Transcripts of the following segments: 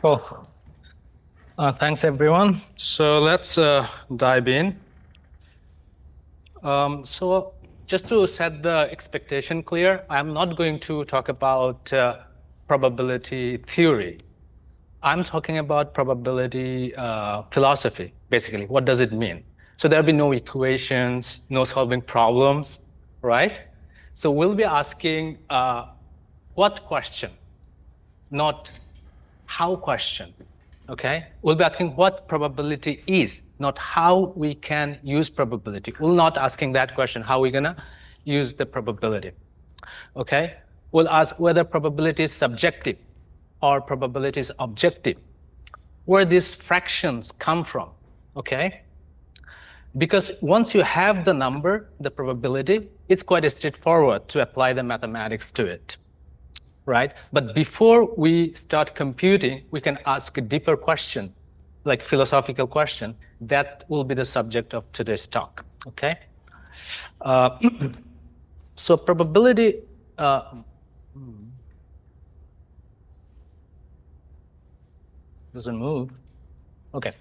Cool. Thanks, everyone. So let's dive in. So just to set the expectation clear, I'm not going to talk about probability theory. I'm talking about probability philosophy, basically. What does it mean? So there'll be no equations, no solving problems, right? So we'll be asking what question, not how question, okay? We'll be asking what probability is, not how we can use probability. We're not asking that question, how we're gonna use the probability, okay? We'll ask whether probability is subjective or probability is objective, where these fractions come from, okay? Because once you have the number, the probability, it's quite straightforward to apply the mathematics to it, right? But before we start computing, we can ask a deeper question, like philosophical question. That will be the subject of today's talk, okay? So probability, doesn't move. Okay,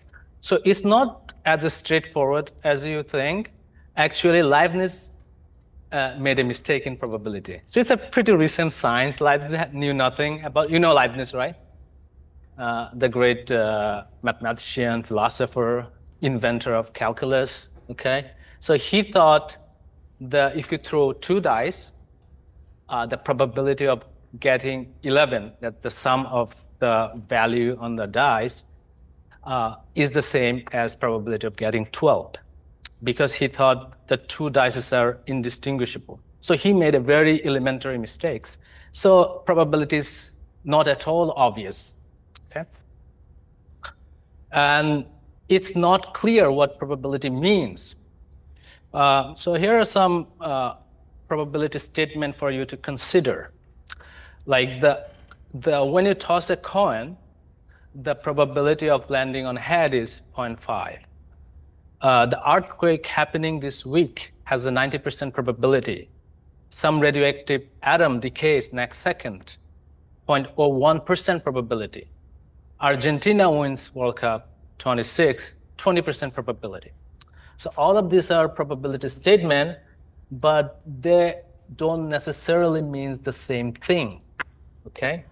so it's not as straightforward as you think. Actually, Leibniz made a mistake in probability. So it's a pretty recent science. Leibniz knew nothing about, you know Leibniz, right? The great mathematician, philosopher, inventor of calculus, okay? So he thought that if you throw two dice, the probability of getting 11, that the sum of the value on the dice is the same as probability of getting 12, because he thought the two dice are indistinguishable. So he made a very elementary mistakes. So probability is not at all obvious, okay? And it's not clear what probability means. So here are some probability statement for you to consider. Like when you toss a coin, the probability of landing on head is 0.5. The earthquake happening this week has a 90% probability. Some radioactive atom decays next second, 0.01% probability. Argentina wins World Cup 26, 20% probability. So all of these are probability statements, but they don't necessarily mean the same thing, okay?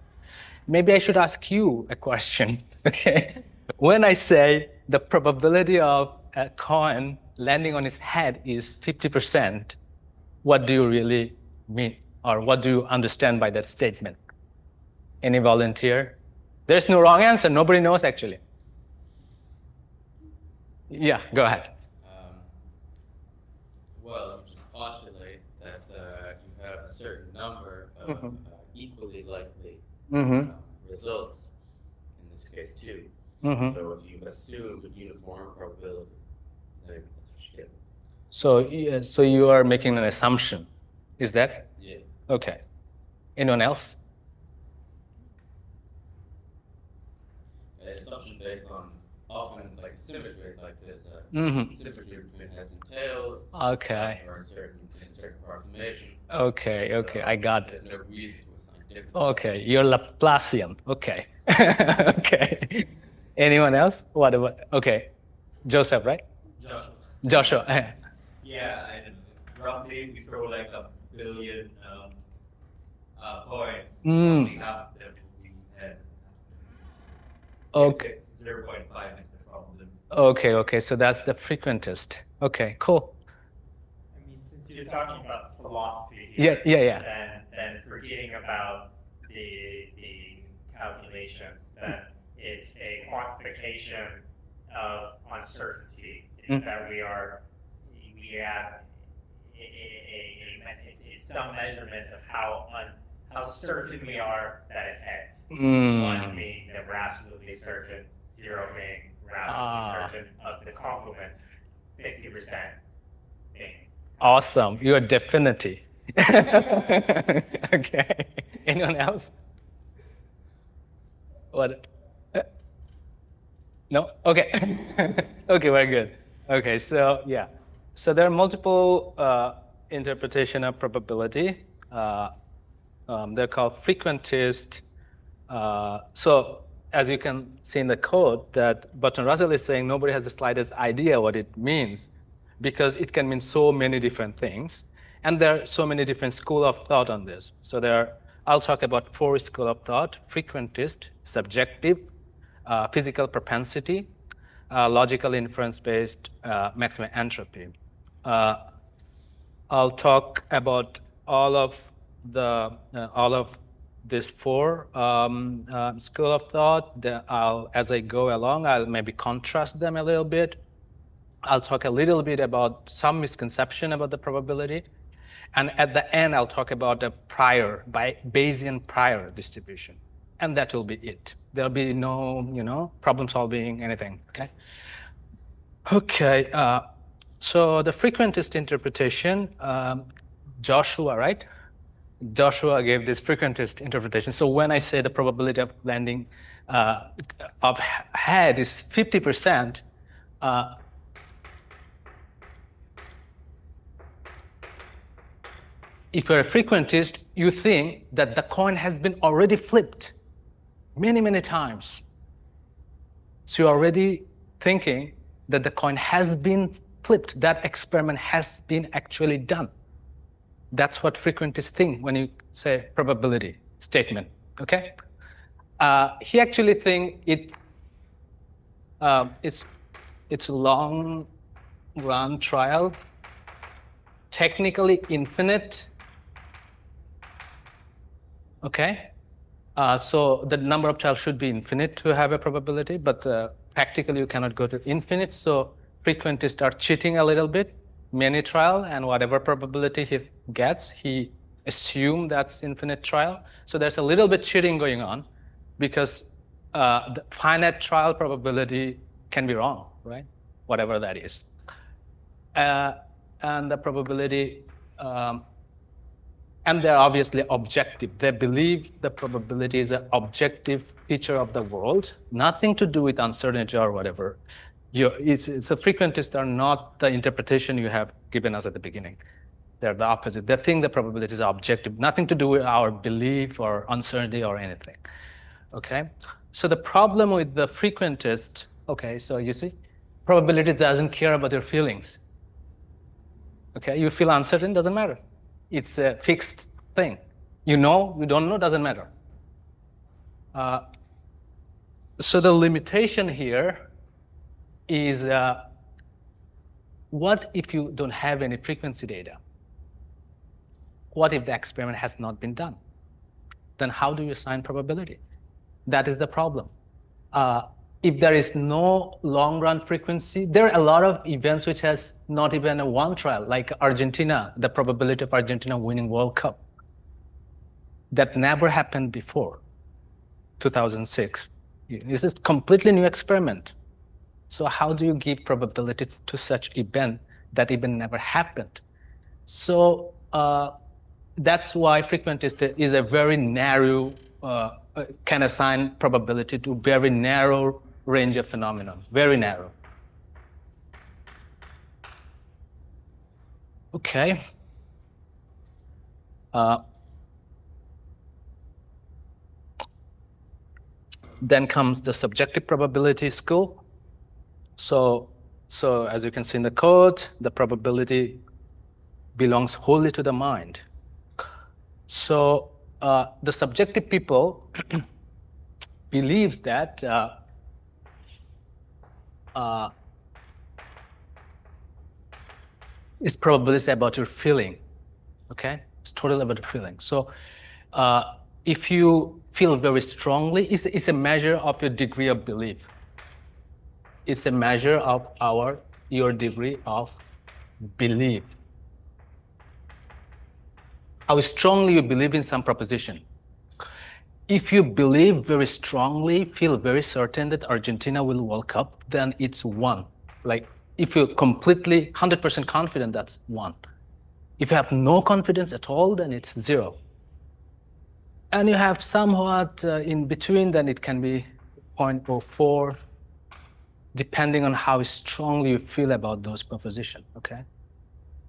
Maybe I should ask you a question, okay? When I say the probability of a coin landing on its head is 50%, what do you really mean? Or what do you understand by that statement? Any volunteer? There's no wrong answer. Nobody knows, actually. Yeah, go ahead. Well, you just postulate that you have a certain number of equally likely results, in this case 2. So if you assume a uniform probability, then that's what you get. So you are making an assumption, is that? Yeah. Okay. Anyone else? An assumption based on often like a symmetry like this, symmetry between heads and tails. Okay. Or a certain approximation. Okay, So okay, I got there's it. no reason to assign different. Okay, you're Laplacian. Okay. Okay. Anyone else? What about? Okay. Joseph, right? Joshua. Yeah, and roughly if we throw like 1 billion coins, roughly half of them will be heads. Okay. 0.5 is the problem. Okay, so that's the frequentist. Okay, cool. I mean, since you're talking about philosophy here, Yeah. then forgetting about the calculations, that is a quantification of uncertainty. It's that we have it's some measurement of how certain we are that it's heads. 1 being the rationally certain, 0 being rationally certain of the complement, 50% thing. Awesome. You are definitely. Okay. Anyone else? What? No? Okay. Okay, very good. Okay, so yeah. So there are multiple interpretation of probability. They're called frequentist. So as you can see in the code, that Bertrand Russell is saying nobody has the slightest idea what it means, because it can mean so many different things. And there are so many different schools of thought on this. So I'll talk about 4 schools of thought: frequentist, subjective, physical propensity, logical inference-based, maximum entropy. I'll talk about all of these 4 school of thought. As I go along, I'll maybe contrast them a little bit. I'll talk a little bit about some misconception about the probability. And at the end, I'll talk about the Bayesian prior distribution. And that will be it. There'll be no, problem solving, anything, okay? Okay, so the frequentist interpretation, Joshua, right? Joshua gave this frequentist interpretation. So when I say the probability of landing of head is 50%, if you're a frequentist, you think that the coin has been already flipped many, many times. So you're already thinking that the coin has been flipped, that experiment has been actually done. That's what frequentists think when you say probability statement, okay? He actually thinks it's a long run trial, technically infinite, okay? So the number of trials should be infinite to have a probability, but practically you cannot go to infinite. So frequentists are cheating a little bit, many trial, and whatever probability he gets, he assumes that's infinite trial. So there's a little bit cheating going on, because the finite trial probability can be wrong, right? Whatever that is. And the probability, and they're obviously objective. They believe the probability is an objective feature of the world, nothing to do with uncertainty or whatever. The frequentists are not the interpretation you have given us at the beginning. They're the opposite. They think the probability is objective, nothing to do with our belief or uncertainty or anything. Okay? So the problem with the frequentist, okay, so you see, probability doesn't care about your feelings. Okay, you feel uncertain, doesn't matter. It's a fixed thing. You know, you don't know, doesn't matter. So the limitation here is what if you don't have any frequency data? What if the experiment has not been done? Then how do you assign probability? That is the problem. If there is no long-run frequency, there are a lot of events which has not even a one trial, like Argentina, the probability of Argentina winning World Cup. That never happened before, 2006. This is a completely new experiment. So how do you give probability to such event that even never happened? So that's why frequentist is a very narrow, can assign probability to very narrow range of phenomena, very narrow. Okay. Then comes the subjective probability school. So as you can see in the code, the probability belongs wholly to the mind. So the subjective people believes that it's probability about your feeling, okay? It's totally about your feeling. So if you feel very strongly, it's a measure of your degree of belief. It's a measure of your degree of belief. How strongly you believe in some proposition. If you believe very strongly, feel very certain that Argentina will World Cup, then it's 1. Like if you're completely 100% confident, that's 1. If you have no confidence at all, then it's 0. And you have somewhat in between, then it can be 0.04, depending on how strongly you feel about those propositions, okay?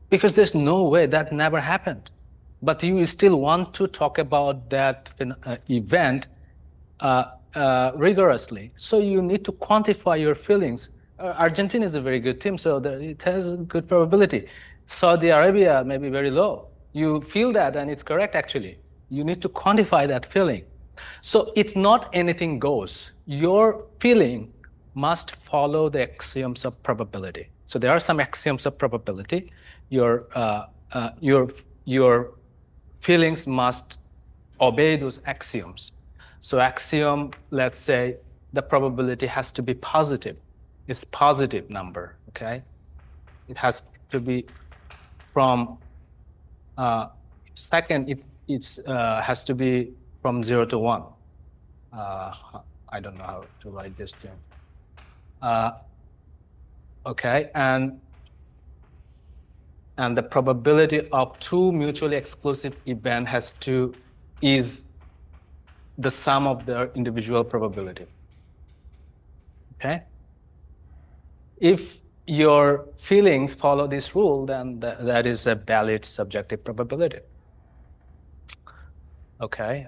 Because there's no way that never happened. But you still want to talk about that event rigorously. So you need to quantify your feelings. Argentina is a very good team, so it has a good probability. Saudi Arabia may be very low. You feel that, and it's correct, actually. You need to quantify that feeling. So it's not anything goes. Your feeling must follow the axioms of probability. So there are some axioms of probability. Your feelings must obey those axioms. So axiom, let's say, the probability has to be positive. It's positive number, okay? It has to be from second. It has to be from 0 to 1. I don't know how to write this down. Okay, and the probability of two mutually exclusive events is the sum of their individual probability. Okay? If your feelings follow this rule, then that is a valid subjective probability. Okay.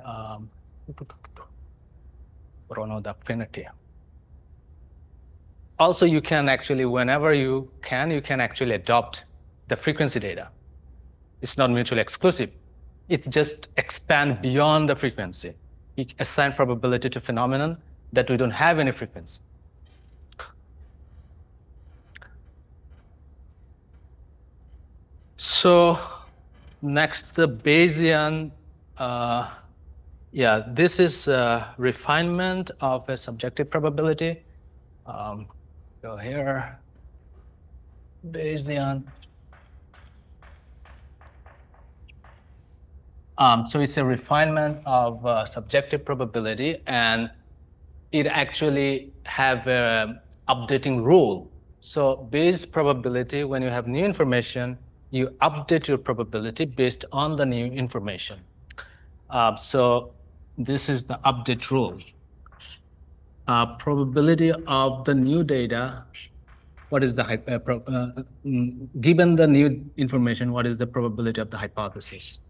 Pronoid affinity. Also, you can actually, whenever you can actually adopt the frequency data. It's not mutually exclusive. It just expand beyond the frequency. You assign probability to phenomenon that we don't have any frequency. So next, the Bayesian, this is a refinement of a subjective probability. Go here, Bayesian. So it's a refinement of subjective probability, and it actually have an updating rule. So Bayes probability, when you have new information, you update your probability based on the new information. So this is the update rule. Probability of the new data, what is the given the new information, what is the probability of the hypothesis?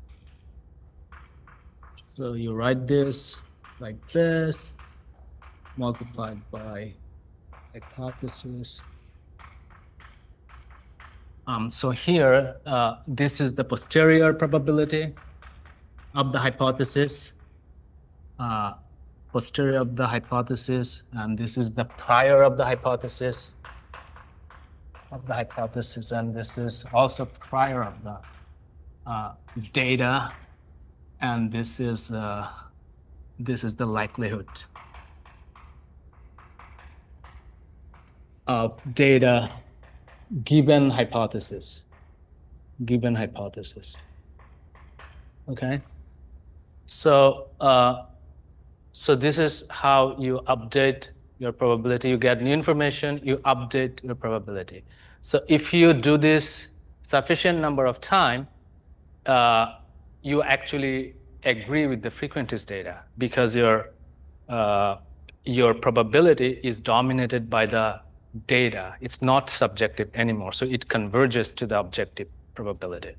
So you write this like this, multiplied by hypothesis. So here, this is the posterior probability of the hypothesis, posterior of the hypothesis, and this is the prior of the hypothesis, and this is also prior of the data, and this is the likelihood of data given hypothesis. Okay, so this is how you update your probability. You get new information, you update your probability. So if you do this sufficient number of time, you actually agree with the frequentist data, because your probability is dominated by the data. It's not subjective anymore, so it converges to the objective probability.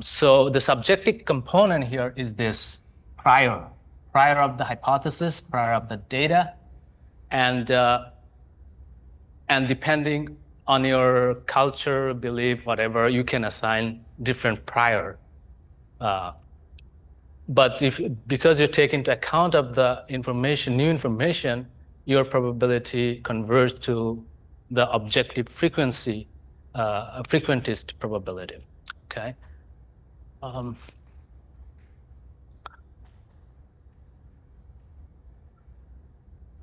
So the subjective component here is this prior of the hypothesis, prior of the data, and depending on your culture, belief, whatever, you can assign different prior. But because you take into account of the information, new information, your probability converges to the objective frequency, frequentist probability. Okay.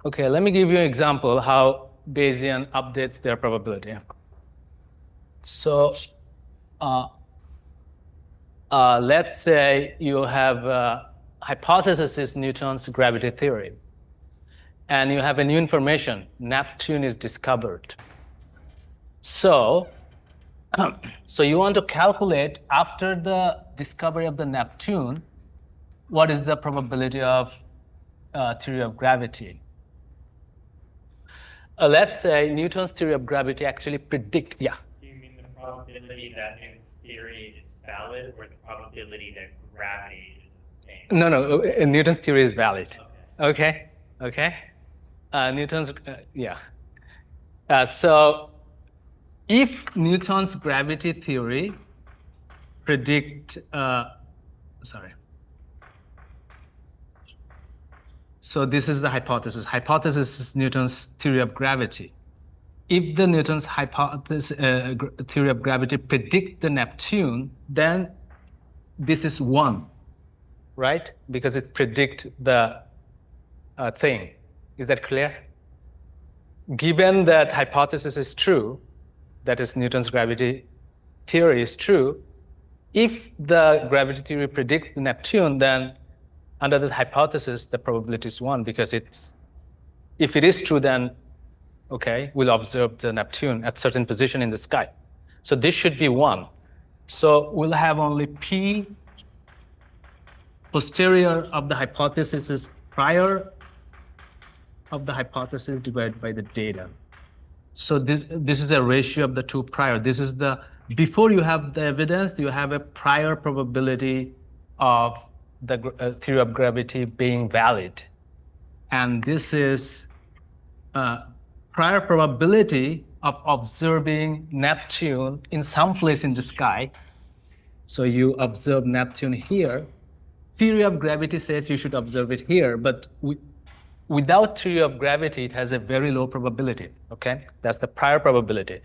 Okay, let me give you an example how Bayesian updates their probability. So let's say you have a hypothesis is Newton's gravity theory, and you have a new information, Neptune is discovered. So you want to calculate, after the discovery of the Neptune, what is the probability of theory of gravity? Let's say Newton's theory of gravity actually predict, Do you mean the probability that Newton's theory is valid, or the probability that gravity is thing. No, Newton's theory is valid. Okay. Newton's, yeah. So if Newton's gravity theory predict, so this is the hypothesis. Hypothesis is Newton's theory of gravity. If the Newton's theory of gravity predict the Neptune, then this is 1, right? Because it predict the thing. Is that clear? Given that hypothesis is true, that is Newton's gravity theory is true, if the gravity theory predicts the Neptune, then under the hypothesis, the probability is 1 because if it is true, then okay, we'll observe the Neptune at certain position in the sky. So this should be 1. So we'll have only P posterior of the hypothesis is prior of the hypothesis divided by the data. So this is a ratio of the two prior. This is the, before you have the evidence, you have a prior probability of the theory of gravity being valid. And this is prior probability of observing Neptune in some place in the sky. So you observe Neptune here. Theory of gravity says you should observe it here, but without theory of gravity, it has a very low probability, okay? That's the prior probability.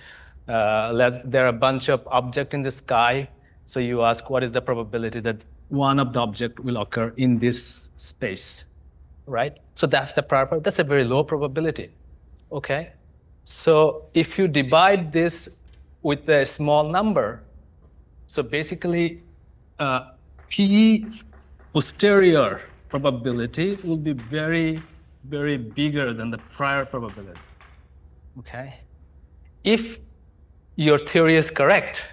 There are a bunch of objects in the sky, so you ask what is the probability that one of the object will occur in this space, right? So that's the prior probability. That's a very low probability, okay? So if you divide this with a small number, so basically P posterior probability will be very, very bigger than the prior probability, okay? If your theory is correct,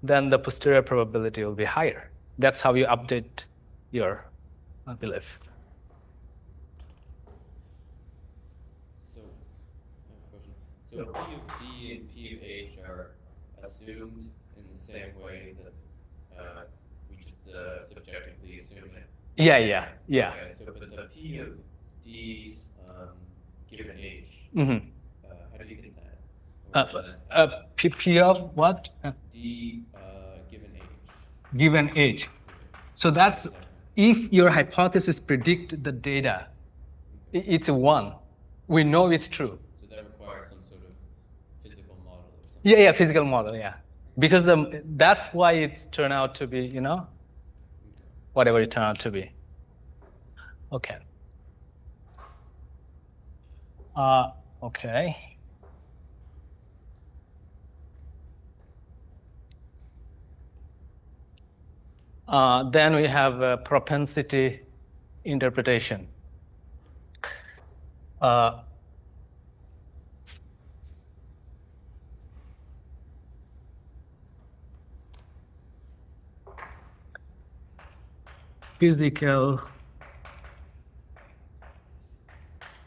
then the posterior probability will be higher. That's how you update your belief. So, I have a question. So P of D and P of H are assumed in the same way that we just subjectively assume it? Yeah. Okay, so but the P of D's given H, how do you get that? P of what? D given H. Given H. So that's, if your hypothesis predict the data, it's a 1. We know it's true. So that requires some sort of physical model or something? Yeah, physical model, yeah. Because that's why it turned out to be, whatever it turned out to be. Okay. Okay. Then we have propensity interpretation. Physical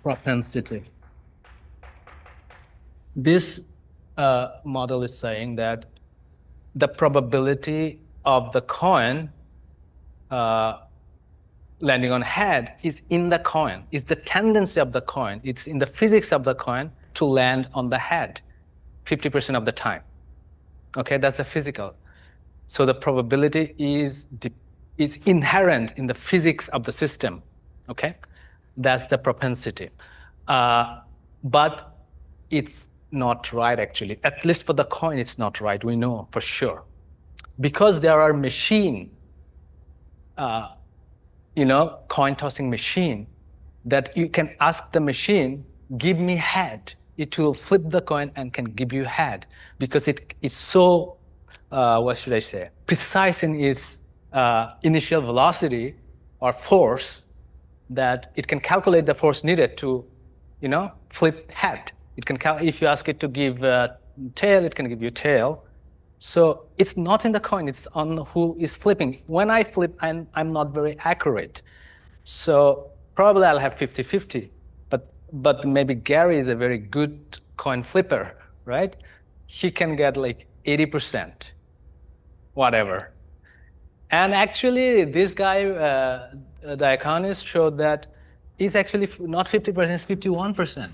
propensity. This model is saying that the probability of the coin landing on head is in the coin, is the tendency of the coin. It's in the physics of the coin to land on the head 50% of the time. Okay, that's the physical. So the probability is inherent in the physics of the system. Okay, that's the propensity. But it's not right, actually. At least for the coin, it's not right. We know for sure. Because there are machine, coin tossing machine, that you can ask the machine, give me head. It will flip the coin and can give you head, because it is so, precise in its initial velocity or force, that it can calculate the force needed to, flip head. It can if you ask it to give tail, it can give you tail. So it's not in the coin, it's on who is flipping. When I flip, I'm not very accurate. So probably I'll have 50-50, but maybe Gary is a very good coin flipper, right? He can get like 80%, whatever. And actually, this guy, the economist, showed that it's actually not 50%, it's 51%.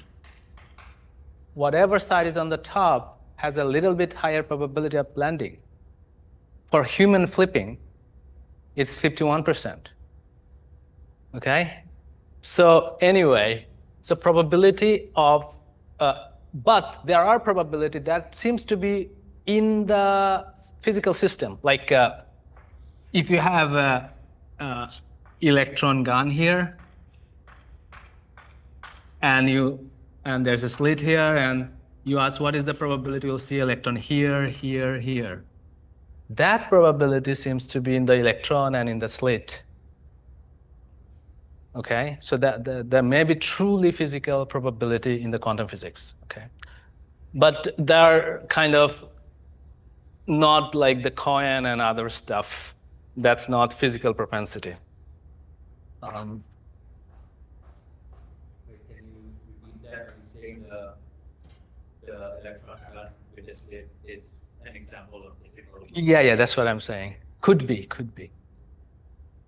Whatever side is on the top has a little bit higher probability of landing. For human flipping, it's 51%. Okay? So anyway, so probability of, but there are probability that seems to be in the physical system. Like if you have a electron gun here, and there's a slit here, and you ask what is the probability you'll see electron here, here, here. That probability seems to be in the electron and in the slit. Okay, so that there may be truly physical probability in the quantum physics. Okay, but they're kind of not like the coin and other stuff. That's not physical propensity. Wait, can you repeat that? Are you saying the electron gun with the slit is an example of physical? Yeah, that's what I'm saying. Could be.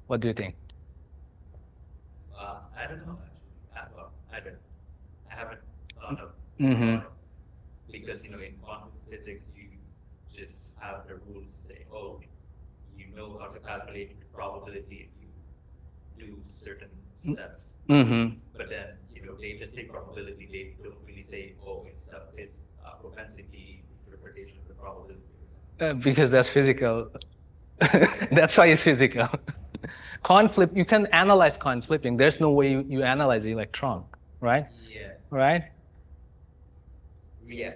What do you think? I don't know actually. I haven't thought of because in quantum physics you just have the rules say, oh, you know how to calculate the probability if you do certain steps. But then they just say probability. They don't really say, oh, it's propensity interpretation of the probability. Because that's physical. That's why it's physical. Coin flip, you can analyze coin flipping. There's no way you analyze the electron, right? Yeah. Right? Yeah.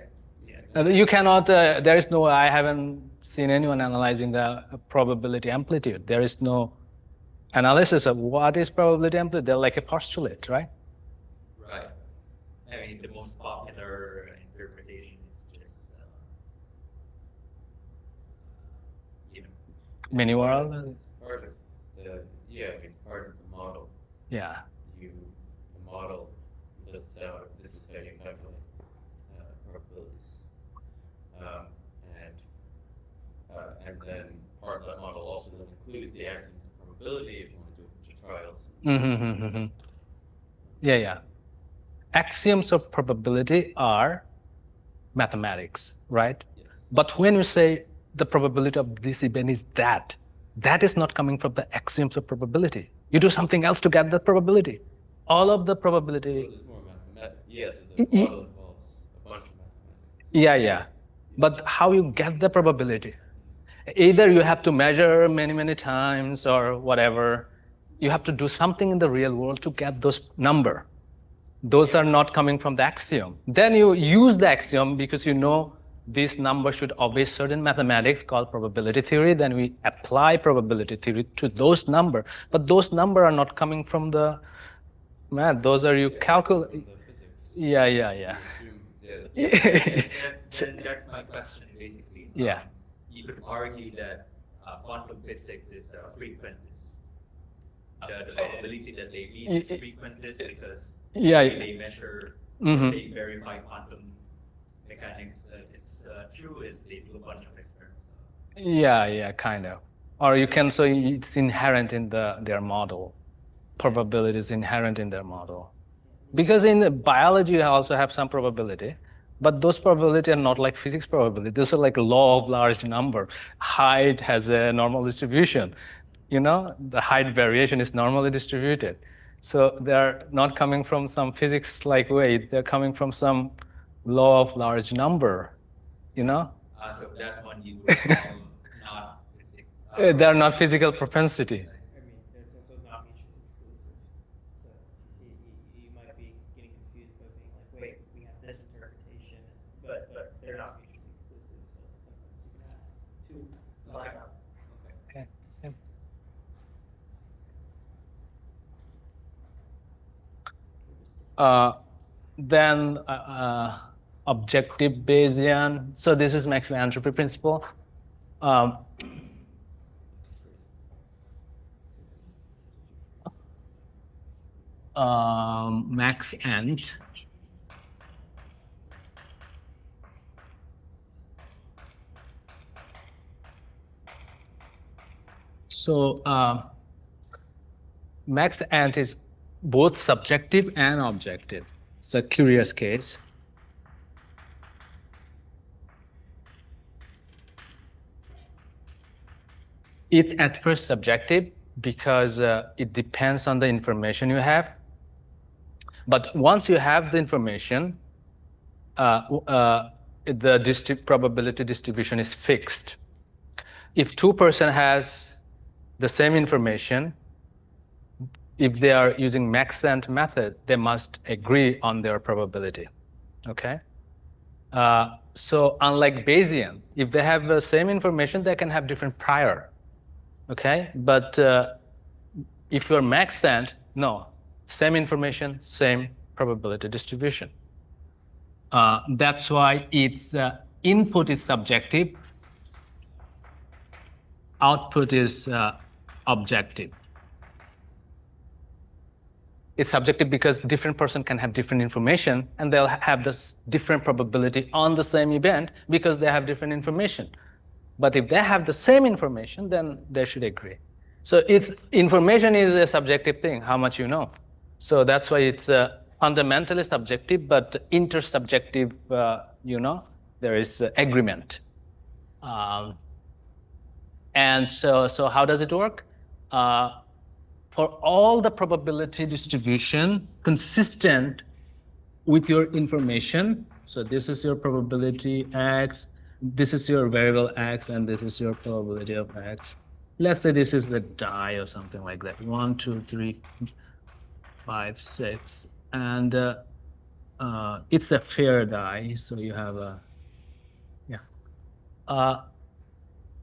You cannot, there is no, I haven't seen anyone analyzing the probability amplitude. There is no analysis of what is probability amplitude. They're like a postulate, right? Right. I mean, the most popular interpretation is just, Mini world? Part of it's part of the model. Yeah. The model lists out, this is how you calculate probabilities. And then part of that model also then includes the axioms of probability if you want to do a bunch of trials. Yeah. Axioms of probability are mathematics, right? Yes. But when you say the probability of this event is that is not coming from the axioms of probability. You do something else to get that probability. All of the probability. So there's more mathematics. Yes, the model involves a bunch of mathematics. Yeah. But how you get the probability? Either you have to measure many times or whatever. You have to do something in the real world to get those number. Those are not coming from the axiom. Then you use the axiom because you know this number should obey certain mathematics called probability theory. Then we apply probability theory to those number. But those number are not coming from the math. Those are you calculate. Yeah. You assume, then that's my question, basically. Yeah. You could argue that quantum physics is the frequentist. The probability that they meet is frequentist because they measure, they verify quantum mechanics is true is they do a bunch of experiments. Yeah, kind of. Or you can say it's inherent in their model. Probability is inherent in their model. Because in biology you also have some probability, but those probability are not like physics probability. Those are like a law of large number. Height has a normal distribution. The height variation is normally distributed. So they're not coming from some physics-like way. They're coming from some law of large number, So that one you would call not physics. They're not physical propensity. I mean, it's also not mutually exclusive. So you might be getting confused by being like, wait, we have this interpretation, but they're not mutually exclusive. So sometimes you can have two. Okay. Then objective Bayesian. So this is Maxwell entropy principle. Max ent. So max ant is both subjective and objective. It's a curious case. It's at first subjective because it depends on the information you have. But once you have the information, the probability distribution is fixed. If two person has the same information, if they are using max ant method, they must agree on their probability. Okay. So unlike Bayesian, if they have the same information, they can have different prior. Okay, but if you're max ant, no, same information, same probability distribution. That's why its input is subjective, output is objective. It's subjective because different person can have different information and they'll have this different probability on the same event because they have different information. But if they have the same information, then they should agree. So information is a subjective thing, how much you know. So that's why it's fundamentally subjective, but intersubjective, there is agreement. And so how does it work? For all the probability distribution consistent with your information, so this is your probability X, this is your variable X, and this is your probability of X. Let's say this is the die or something like that. 1, 2, 3, 5, 6. And it's a fair die, so you have a,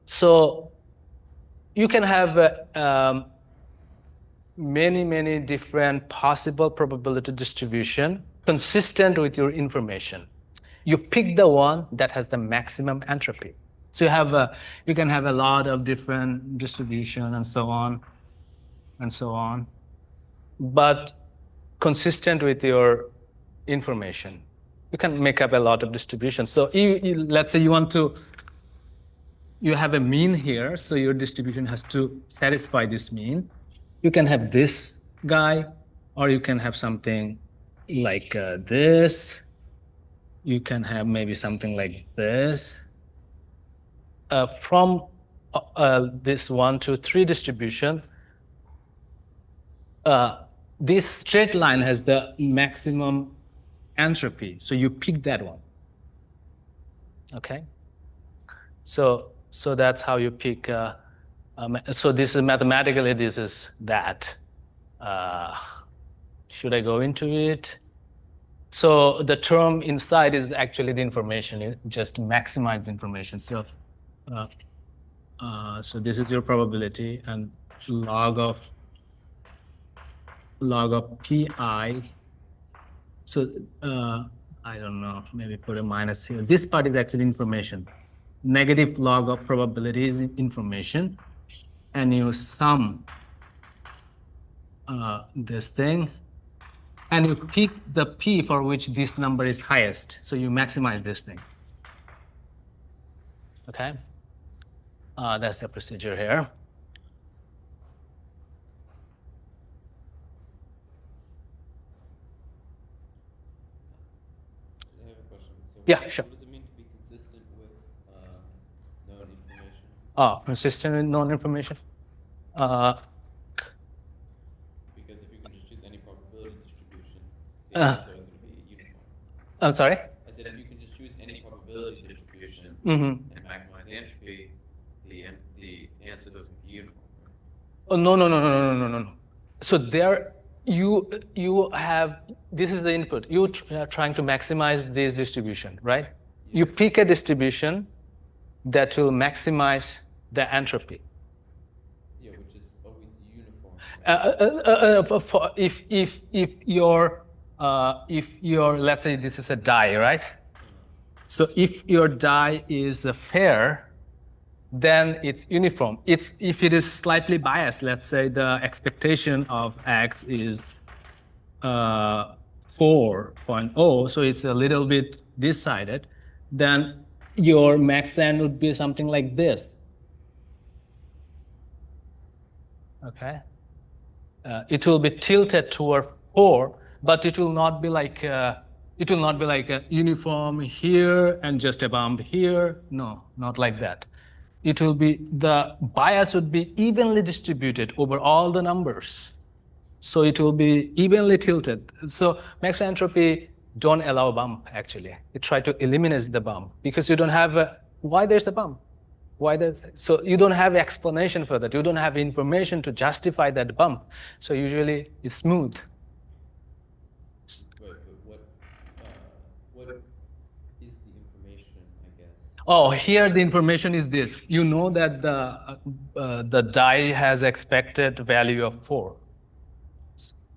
so you can have many different possible probability distribution consistent with your information. You pick the one that has the maximum entropy. So you can have a lot of different distribution and so on, but consistent with your information. You can make up a lot of distributions. So let's say you have a mean here, so your distribution has to satisfy this mean. You can have this guy, or you can have something like this. You can have maybe something like this. From this 1, 2, 3 distribution, this straight line has the maximum entropy. So you pick that one. Okay. So that's how you pick. So this is mathematically, this is that. Should I go into it? So the term inside is actually the information. You just maximize the information. So, so this is your probability, and log of pi. So I don't know. Maybe put a minus here. This part is actually information. Negative log of probability is information, and you sum this thing. And you pick the p for which this number is highest. So you maximize this thing. Okay? That's the procedure here. I have a question. So Yeah, sure. What does it mean to be consistent with known information? Consistent with known information? Because if you can just choose any probability distribution, the answer is always going to be uniform. I'm sorry? I said if you can just choose any probability distribution Mm-hmm. and maximize the entropy, the answer is going to be uniform. Oh, no. So there you have, this is the input. You are trying to maximize this distribution, right? You pick a distribution that will maximize the entropy. Yeah, which is always uniform. If your let's say this is a die, right? So if your die is fair, then it's uniform. If it is slightly biased, let's say the expectation of X is 4.0, so it's a little bit decided, then your max n would be something like this. Okay. It will be tilted toward 4, but it will not be like a uniform here and just a bump here. No, not like that. It will be, the bias would be evenly distributed over all the numbers. So it will be evenly tilted. So maximum entropy don't allow bump, actually. It try to eliminate the bump because you don't have why there's a bump. So you don't have explanation for that. You don't have information to justify that bump. So usually it's smooth. But what is the information, I guess? Oh, here the information is this. You know that the die has expected value of 4.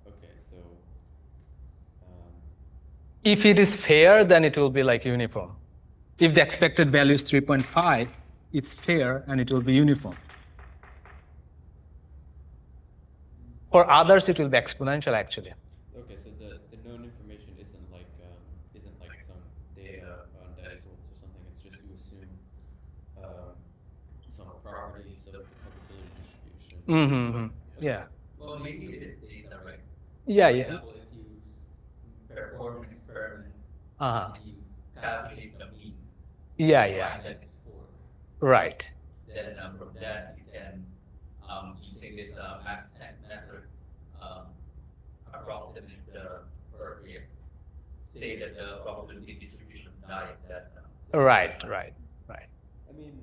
Okay, so If it is fair, then it will be like uniform. If the expected value is 3.5, it's fair and it will be uniform. For others, it will be exponential, actually. okay, so the known information isn't like some data on dice rolls or something. It's just you assume some properties of the probability distribution. Mm-hmm. Yeah. Well, maybe it is data, right? Yeah, For yeah. example, if you perform an experiment Uh-huh. and you calculate the mean, Yeah, you yeah. find that it's 4. Right. Then from that you can, using this mass method, approximate or say that the probability distribution of dice that. Right. I mean,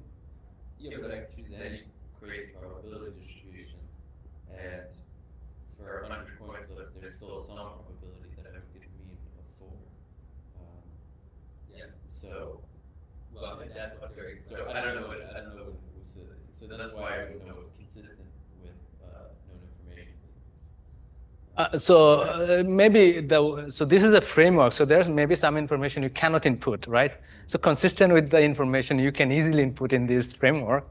yeah, but I could choose any crazy probability distribution, and for 100 coin flips, there's still some probability that I would get a mean of 4. Yes. So, Well, that's what there is. so I don't know what so that's why I would know what consistent with known information means. So this is a framework. So there's maybe some information you cannot input, right? So consistent with the information you can easily input in this framework,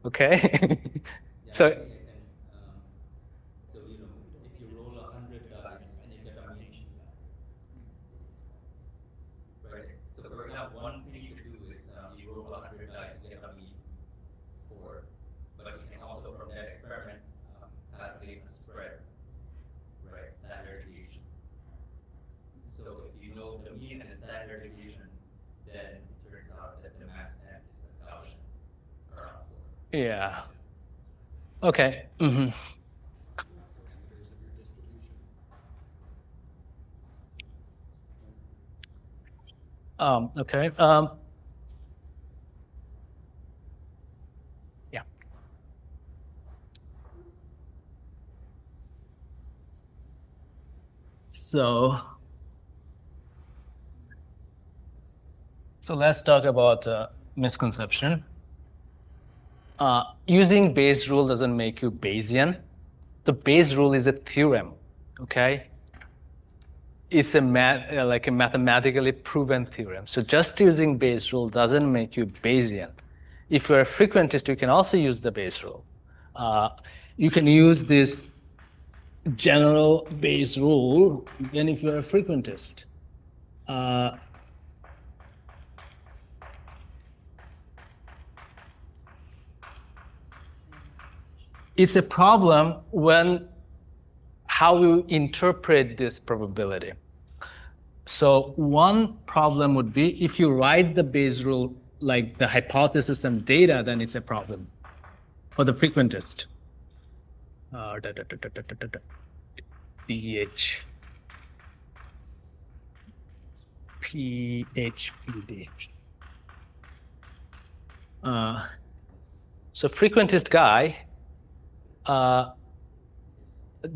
okay? Yeah, So maybe I can, so if you roll 100 dice and you get a mean, right? So for example, one thing you could do is you roll 100 dice and get a mean 4, but you can also from that experiment calculate a spread, right? Standard deviation. So if you know the mean and standard deviation, then it turns out that the mass net is a Gaussian around 4. yeah. Okay. Mm-hmm. Okay. Yeah. So let's talk about misconception. Using Bayes rule doesn't make you Bayesian. The Bayes rule is a theorem, okay? It's a like a mathematically proven theorem. So just using Bayes rule doesn't make you Bayesian. If you're a frequentist, you can also use the Bayes rule. You can use this general Bayes rule, then if you're a frequentist. It's a problem when how you interpret this probability. So one problem would be if you write the Bayes rule like the hypothesis and data, then it's a problem for the frequentist. PHPD. So frequentist guy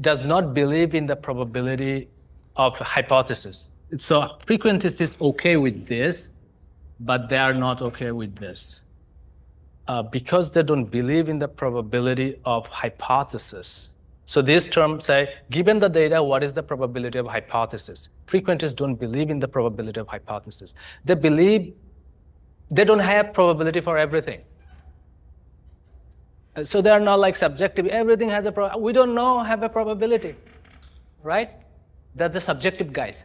does not believe in the probability of hypothesis. So frequentist is okay with this, but they are not okay with this. Because they don't believe in the probability of hypothesis. So these terms say, given the data, what is the probability of hypothesis? Frequentists don't believe in the probability of hypothesis. They believe they don't have probability for everything. So they are not like subjective. Everything has a probability. We don't know have a probability, right? They're the subjective guys.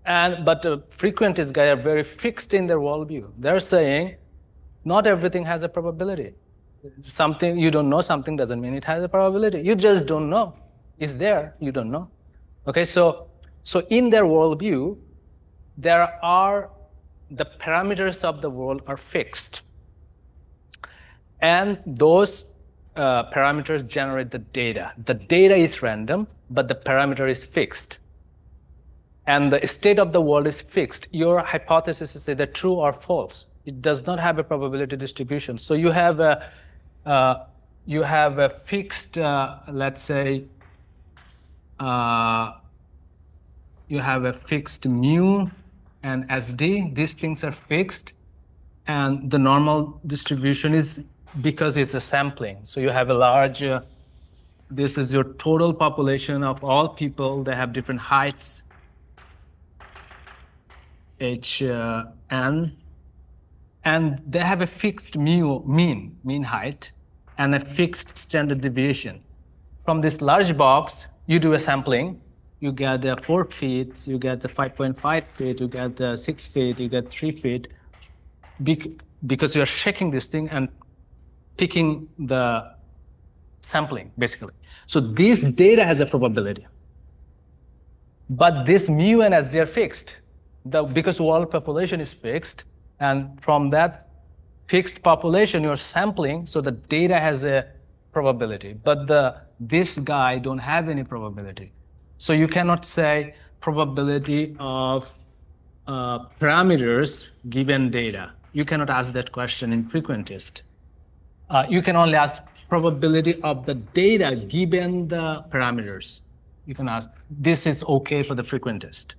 But the frequentist guys are very fixed in their worldview. They're saying not everything has a probability. Something you don't know, something doesn't mean it has a probability. You just don't know. It's there, you don't know. Okay, so in their worldview, the parameters of the world are fixed. And those parameters generate the data. The data is random, but the parameter is fixed. And the state of the world is fixed. Your hypothesis is either true or false. It does not have a probability distribution. So you have a fixed, let's say, you have a fixed mu and SD. These things are fixed, and the normal distribution is because it's a sampling. So you have a large, this is your total population of all people. They have different heights, N, and they have a fixed mean height, and a fixed standard deviation. From this large box, you do a sampling, you get the 4 feet, you get the 5.5 feet, you get the 6 feet, you get 3 feet, because you're shaking this thing and picking the sampling, basically. So this data has a probability. But this mu and SD are fixed. Because world population is fixed, and from that fixed population you're sampling, so the data has a probability. But this guy don't have any probability. So you cannot say probability of parameters given data. You cannot ask that question in frequentist. You can only ask probability of the data given the parameters. You can ask, this is okay for the frequentist.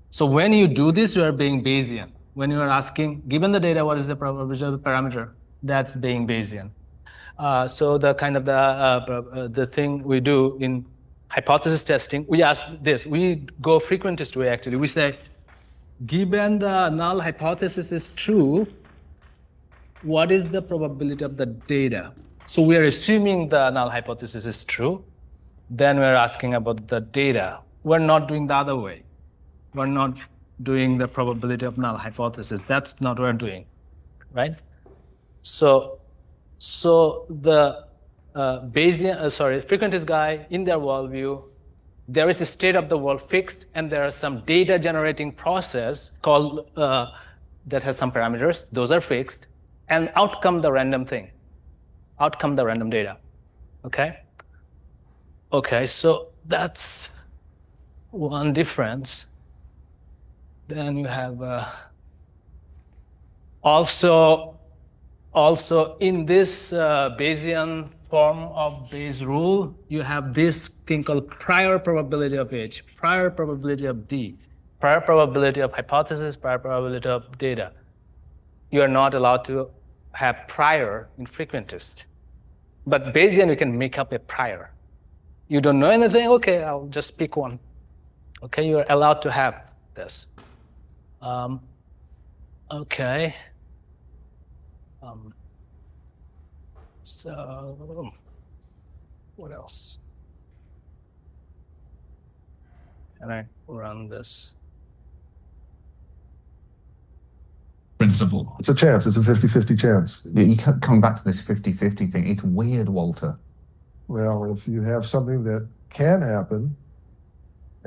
So when you do this, you are being Bayesian. When you are asking, given the data, what is the probability of the parameter? That's being Bayesian. So the kind of the thing we do in hypothesis testing, we ask this. We go frequentist way, actually. We say, given the null hypothesis is true, what is the probability of the data? So we are assuming the null hypothesis is true. Then we're asking about the data. We're not doing the other way. We're not doing the probability of null hypothesis. That's not what we're doing, right? So the Bayesian, frequentist guy, in their worldview, there is a state of the world fixed, and there are some data generating process called that has some parameters. Those are fixed, and out come the random thing. Out come the random data. Okay. Okay. So that's one difference. Then you have also in this Bayesian form of Bayes rule, you have this thing called prior probability of H, prior probability of D, prior probability of hypothesis, prior probability of data. You are not allowed to have prior in frequentist. But Bayesian, you can make up a prior. You don't know anything? Okay, I'll just pick one. Okay, you're allowed to have this. Okay. So what else? Can I run this? Principle. It's a chance. It's a 50-50 chance. You kept coming back to this 50-50 thing. It's weird, Walter. Well, if you have something that can happen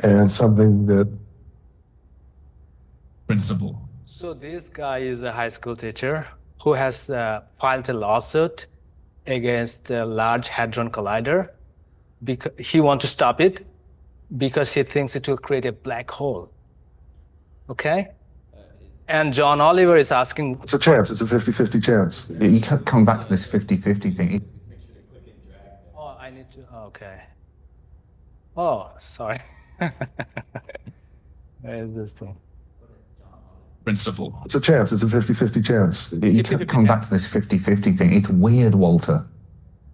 and something that... Principle. So this guy is a high school teacher who has filed a lawsuit against the Large Hadron Collider because he wants to stop it because he thinks it will create a black hole. Okay? And John Oliver is asking... It's a chance. It's a 50-50 chance. You kept coming back to this 50-50 thing. Oh, I need to... Okay. Oh, sorry. Where is this thing? Principle. It's a chance. It's a 50-50 chance. You kept coming back to this 50-50 thing. It's weird, Walter.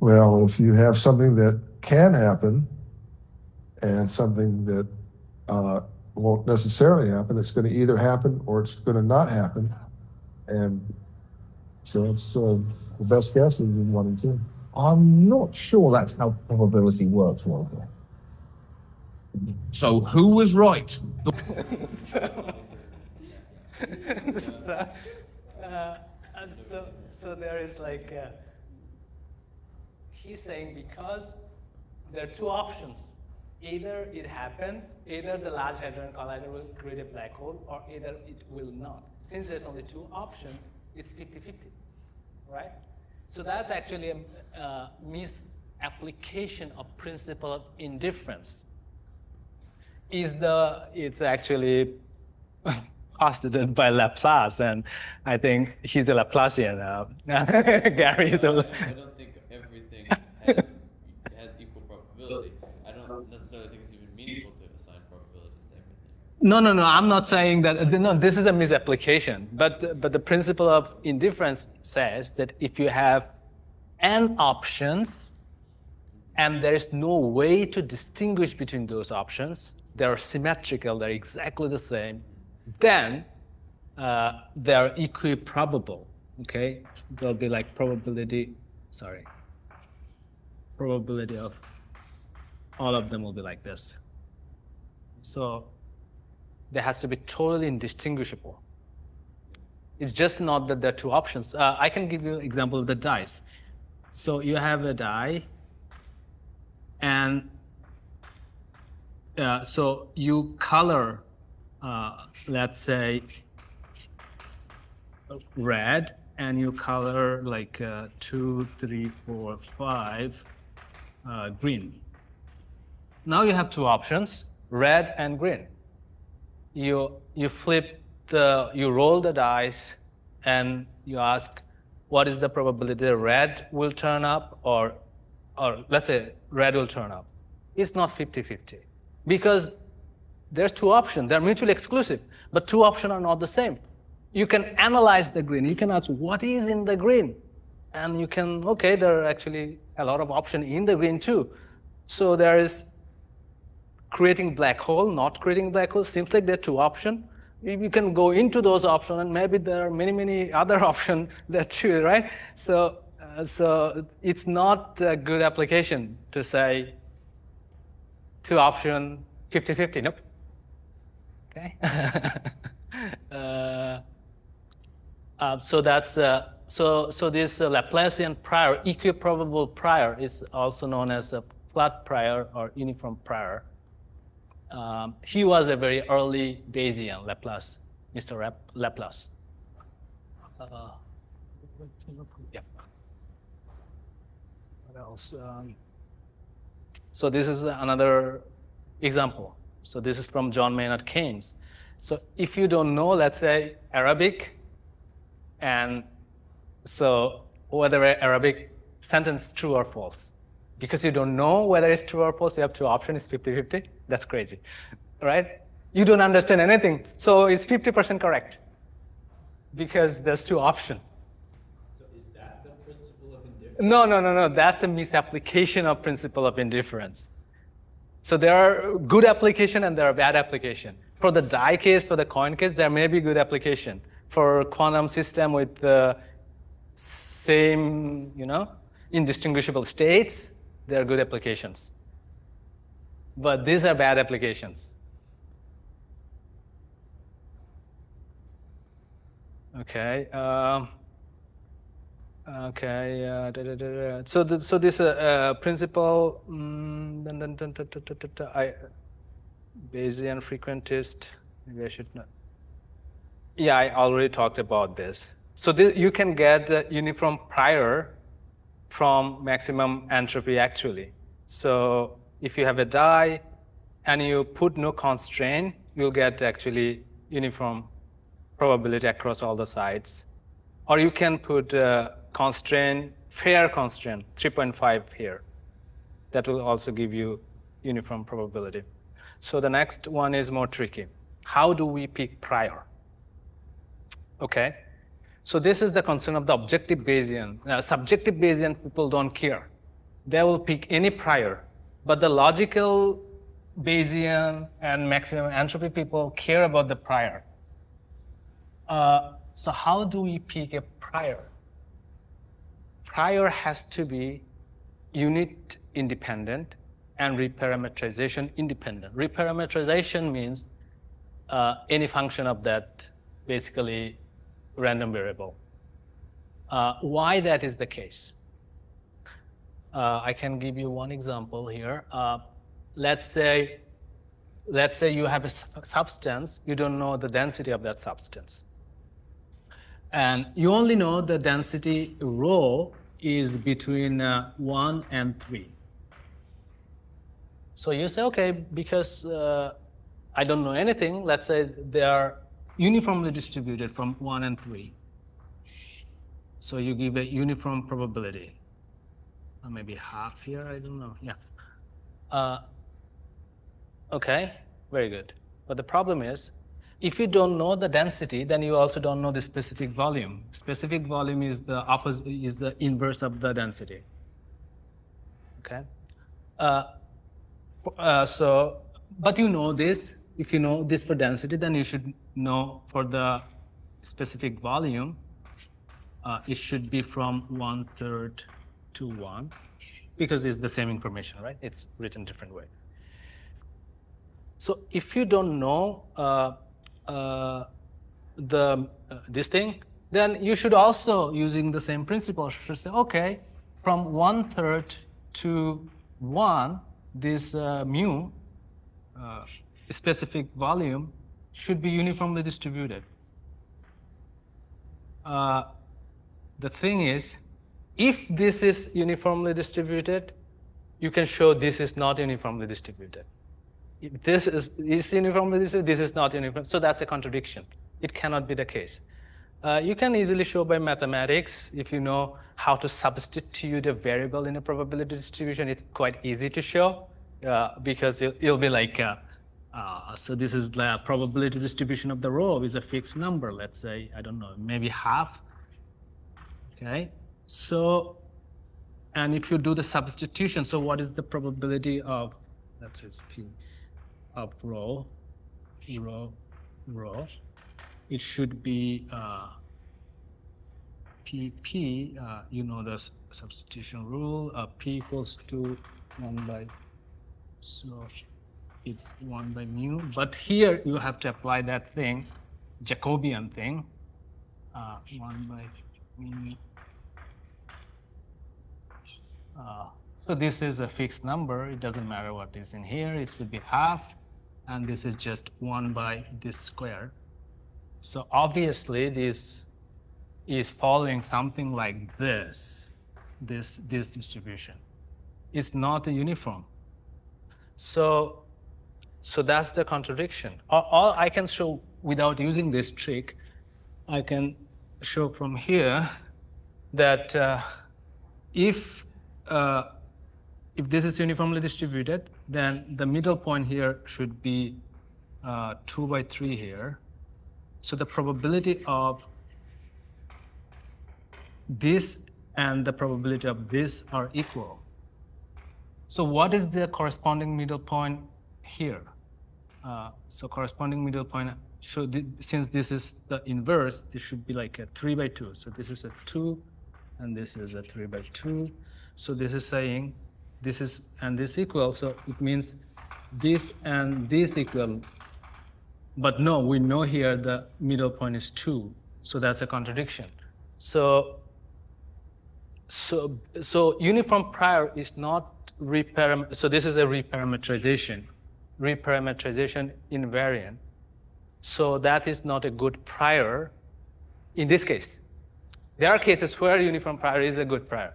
Well, if you have something that can happen and something that won't necessarily happen, it's going to either happen or it's going to not happen. And so it's the best guess is 1 and 2. I'm not sure that's how probability works, Walter. So who was right? So there is like he's saying because there are two options. Either it happens, either the Large Hadron Collider will create a black hole, or either it will not. Since there's only two options, it's 50-50, right? So that's actually a misapplication of principle of indifference. It's actually postulated by Laplace, and I think he's a Laplacian. Gary is a... I don't think everything has equal probability. I don't necessarily think it's even meaningful to assign probabilities to everything. No, I'm not saying that. No, this is a misapplication. But the principle of indifference says that if you have n options and there is no way to distinguish between those options, they're symmetrical, they're exactly the same, then they're equiprobable. Okay, there'll be like probability of all of them will be like this. So there has to be totally indistinguishable. It's just not that there are two options. I can give you an example of the dice. So you have a die, and so you color, let's say, red, and you color like 2, 3, 4, 5 green. Now you have two options, red and green. You roll the dice, and you ask, what is the probability that red will turn up, or let's say red will turn up? It's not 50-50, because there's two options. They're mutually exclusive, but two options are not the same. You can analyze the green. You can ask, what is in the green? And you can, okay, there are actually a lot of options in the green too. So there is creating black hole, not creating black hole. Seems like there are two options. You can go into those options, and maybe there are many other options there too, right? So it's not a good application to say two option 50-50. Nope. Okay. So that's so this Laplacian prior, equiprobable prior, is also known as a flat prior or uniform prior. He was a very early Bayesian, Laplace, Mr. Laplace. Yeah. What else? So this is another example. So this is from John Maynard Keynes. So if you don't know, let's say, Arabic, and so whether Arabic sentence true or false, because you don't know whether it's true or false, you have two options, it's 50-50. That's crazy, right? You don't understand anything, so it's 50% correct, because there's two options. So is that the principle of indifference? No. That's a misapplication of principle of indifference. So there are good application and there are bad application. For the die case, for the coin case, there may be good application. For quantum system with the same, indistinguishable states, there are good applications. But these are bad applications. Okay. So this principle, Bayesian frequentist. Maybe I should not. Yeah, I already talked about this. So you can get uniform prior from maximum entropy actually. So if you have a die and you put no constraint, you'll get actually uniform probability across all the sides. Or you can put constraint, fair constraint, 3.5 here. That will also give you uniform probability. So the next one is more tricky. How do we pick prior? Okay, so this is the concern of the objective Bayesian. Subjective Bayesian people don't care. They will pick any prior. But the logical Bayesian and maximum entropy people care about the prior. So how do we pick a prior? Prior has to be unit independent and reparameterization independent. Reparameterization means any function of that basically random variable. Why that is the case? I can give you one example here. Let's say you have a substance, you don't know the density of that substance. And you only know the density rho is between 1 and 3. So you say, okay, because I don't know anything, let's say they are uniformly distributed from 1 and 3. So you give a uniform probability. Or maybe half here, I don't know, yeah. Okay, very good. But the problem is, if you don't know the density, then you also don't know the specific volume. Specific volume is the opposite, is the inverse of the density. Okay. But you know this. If you know this for density, then you should know for the specific volume, it should be from 1/3 to 1, because it's the same information, right? It's written different way. So if you don't know this thing, then you should also, using the same principle, should say, okay, from 1/3 to 1, this mu, specific volume, should be uniformly distributed. The thing is, if this is uniformly distributed, you can show this is not uniformly distributed. If this is uniformly distributed, this is not uniform. So that's a contradiction. It cannot be the case. You can easily show by mathematics. If you know how to substitute a variable in a probability distribution, it's quite easy to show because it'll be like, so this is the probability distribution of the row is a fixed number, let's say, I don't know, maybe half. Okay, so, and if you do the substitution, so what is the probability of, let's say, P of rho, it should be PP, you know the substitution rule, P equals to 1 by, so it's 1 by mu, but here you have to apply that thing, Jacobian thing, 1 by mu. So this is a fixed number, it doesn't matter what is in here, it should be half, and this is just 1 by this square. So obviously this is following something like this distribution. It's not a uniform. So that's the contradiction. All I can show without using this trick, I can show from here that if this is uniformly distributed, then the middle point here should be 2 by 3 here. So the probability of this and the probability of this are equal. So what is the corresponding middle point here? So corresponding middle point, since this is the inverse, this should be like a 3 by 2. So this is a 2, and this is a 3 by 2. So this is saying this is and this equal, so it means this and this equal. But no, we know here the middle point is 2, so that's a contradiction. So uniform prior is not so this is a reparametrization invariant. So that is not a good prior in this case. There are cases where uniform prior is a good prior.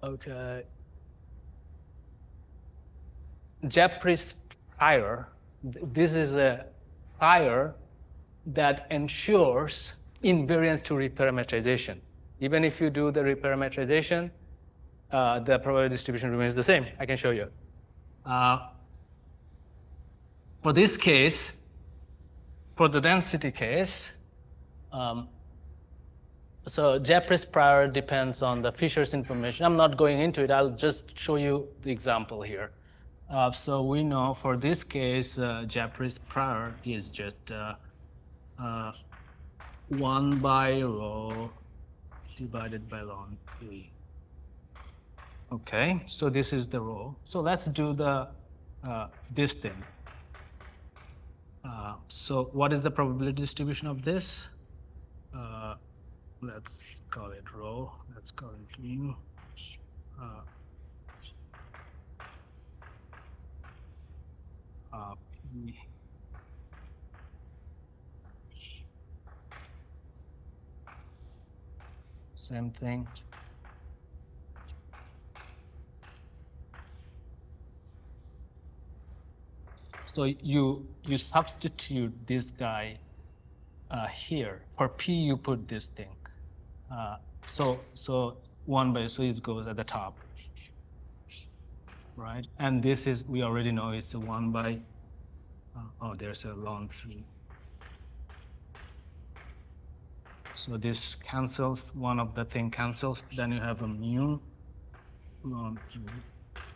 Okay. Jeffrey's prior, this is a prior that ensures invariance to reparametrization. Even if you do the reparametrization, the probability distribution remains the same. I can show you. For this case, for the density case, so Jeffrey's prior depends on the Fisher's information. I'm not going into it. I'll just show you the example here. So we know for this case, Jeffrey's prior is just 1 by rho divided by ln 3. Okay, so this is the rho. So let's do the this thing. So what is the probability distribution of this? let's call it row. Let's call it new. P. Same thing. So you substitute this guy here. For P, you put this thing. So 1 by, so it goes at the top, right? And this is, we already know it's a 1 by, oh, there's a ln 3. So this cancels, one of the thing cancels, then you have a mu ln 3.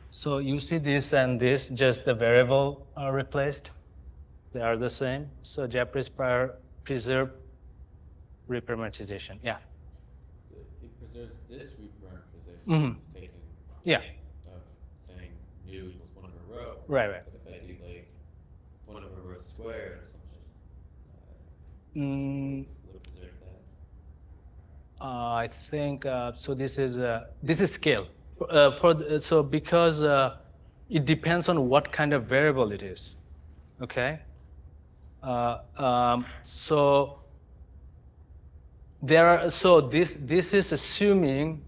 So you see this and this, just the variable are replaced. They are the same. So Japanese preserve reparameterization. Yeah. So it preserves this reparameterization Mhm. of taking Yeah. of saying mu equals 1 over row. Right, right. But if I do like 1 over row squared or something, Mm, will it preserve that? I think so. This is scale. So because it depends on what kind of variable it is. Okay. So there are, so this is assuming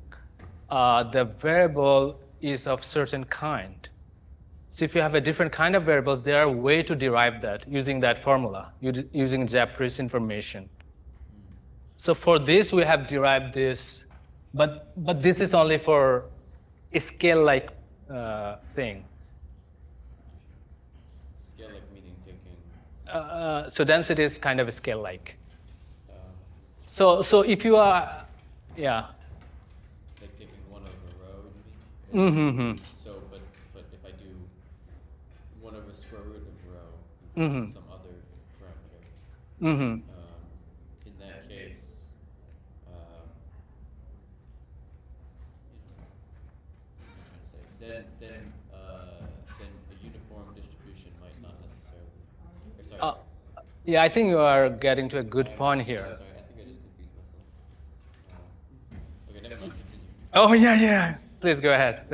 the variable is of certain kind. So if you have a different kind of variables, there are way to derive that using that formula, using Japanese information. So for this, we have derived this, but this is only for a scale-like thing. Scale-like meaning taking, So density is kind of scale-like. um, So if you are, yeah. like taking 1 over row, you mean? Mm-hmm. So, but if I do 1 over square root of row, Mhm. equals some other parameter, Mm-hmm. in that case, then a uniform distribution might not necessarily. Or sorry. Yeah, I think you are getting to a good point here. Sorry, I think I just confused myself. Okay, never mind. Continue. Oh, yeah. Please go ahead.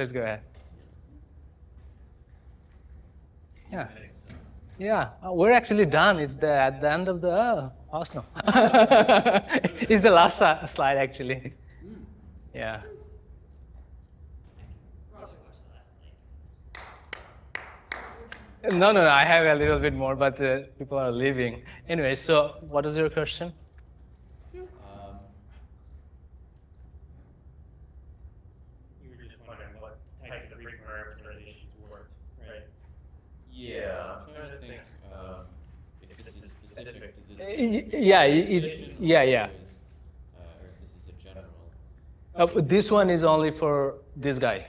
Yeah. Yeah, we're actually done. It's at the end of the, awesome. It's the last slide, actually. Yeah. No, I have a little bit more, but people are leaving. Anyway, so what was your question? You were just wondering what types of reparameterizations worked, right? Yeah, I'm trying to think if this is specific to this. Yeah, position, yeah. Or if this is a general. This one is only for this guy.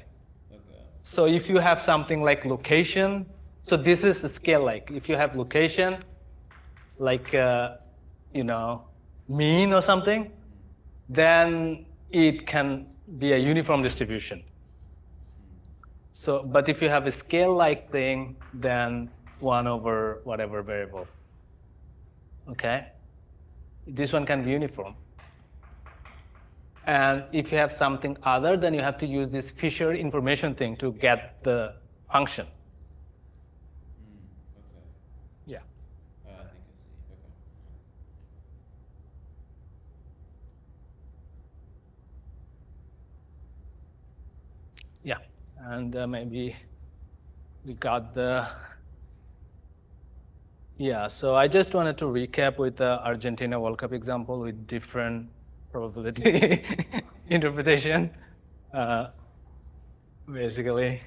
Okay. So if you have something like location, so this is a scale like. If you have location, like, mean or something, then it can be a uniform distribution. So, but if you have a scale-like thing, then 1 over whatever variable. Okay? This one can be uniform. And if you have something other, then you have to use this Fisher information thing to get the function. Okay. Yeah. I think I see. Okay. Yeah. And maybe we got the, yeah, so I just wanted to recap with the Argentina World Cup example with different probability interpretation. Basically,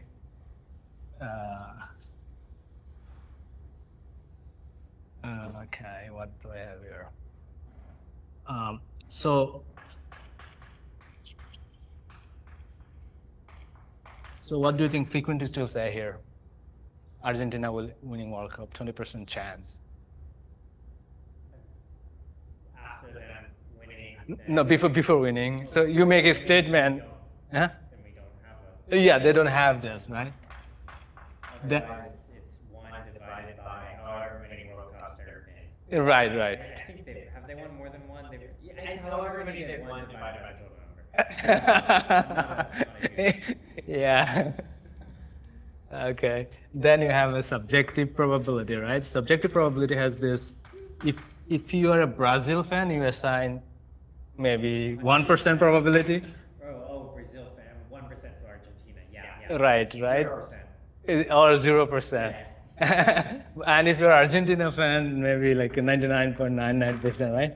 okay, what do I have here? So what do you think frequency still say here? Argentina will winning World Cup, 20% chance. After them winning. No, before winning. So you make a statement. Huh? Then we don't have a. Yeah, they don't have this, right? Otherwise, it's 1 divided by however many World Cups there have been. Right. I think have they won more than one? I It's however many that 1 divided by total number. Yeah. Okay. Then you have a subjective probability, right? Subjective probability has this. If you are a Brazil fan, you assign maybe 1% probability. Brazil fan, 1% to Argentina. Yeah. Right. 0%. Or 0%. And if you're Argentina fan, maybe like 99.99%, right?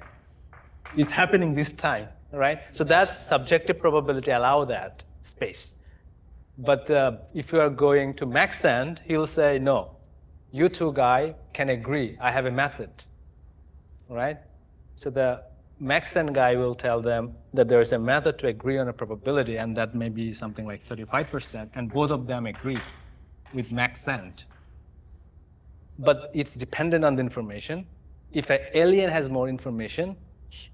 It's happening this time, right? So that's subjective probability, allow that space. But if you are going to Maxent, he'll say, no, you two guy can agree. I have a method, right? So the Maxent guy will tell them that there is a method to agree on a probability, and that may be something like 35%, and both of them agree with Maxent. But it's dependent on the information. If an alien has more information,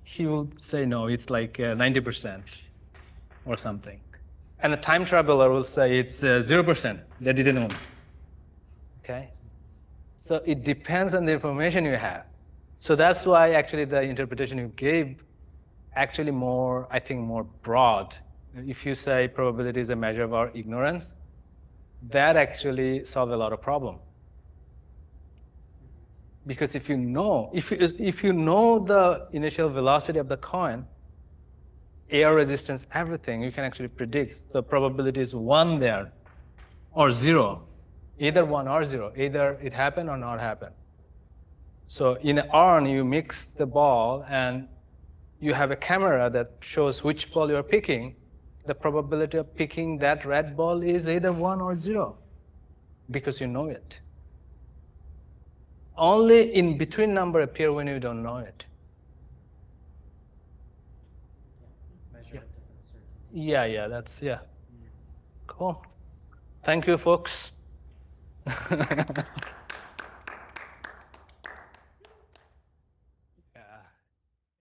he will say, no, it's like 90% or something. And a time traveler will say it's 0%. They didn't know. Okay? So it depends on the information you have. So that's why actually the interpretation you gave actually more, I think, more broad. If you say probability is a measure of our ignorance, that actually solves a lot of problem. Because if you know the initial velocity of the coin, air resistance, everything, you can actually predict the probability is 1 there or 0, either 1 or 0, either it happened or not happen. So in an urn, you mix the ball and you have a camera that shows which ball you're picking. The probability of picking that red ball is either 1 or 0 because you know it. Only in between number appear when you don't know it. Yeah, that's, yeah. Cool. Thank you, folks.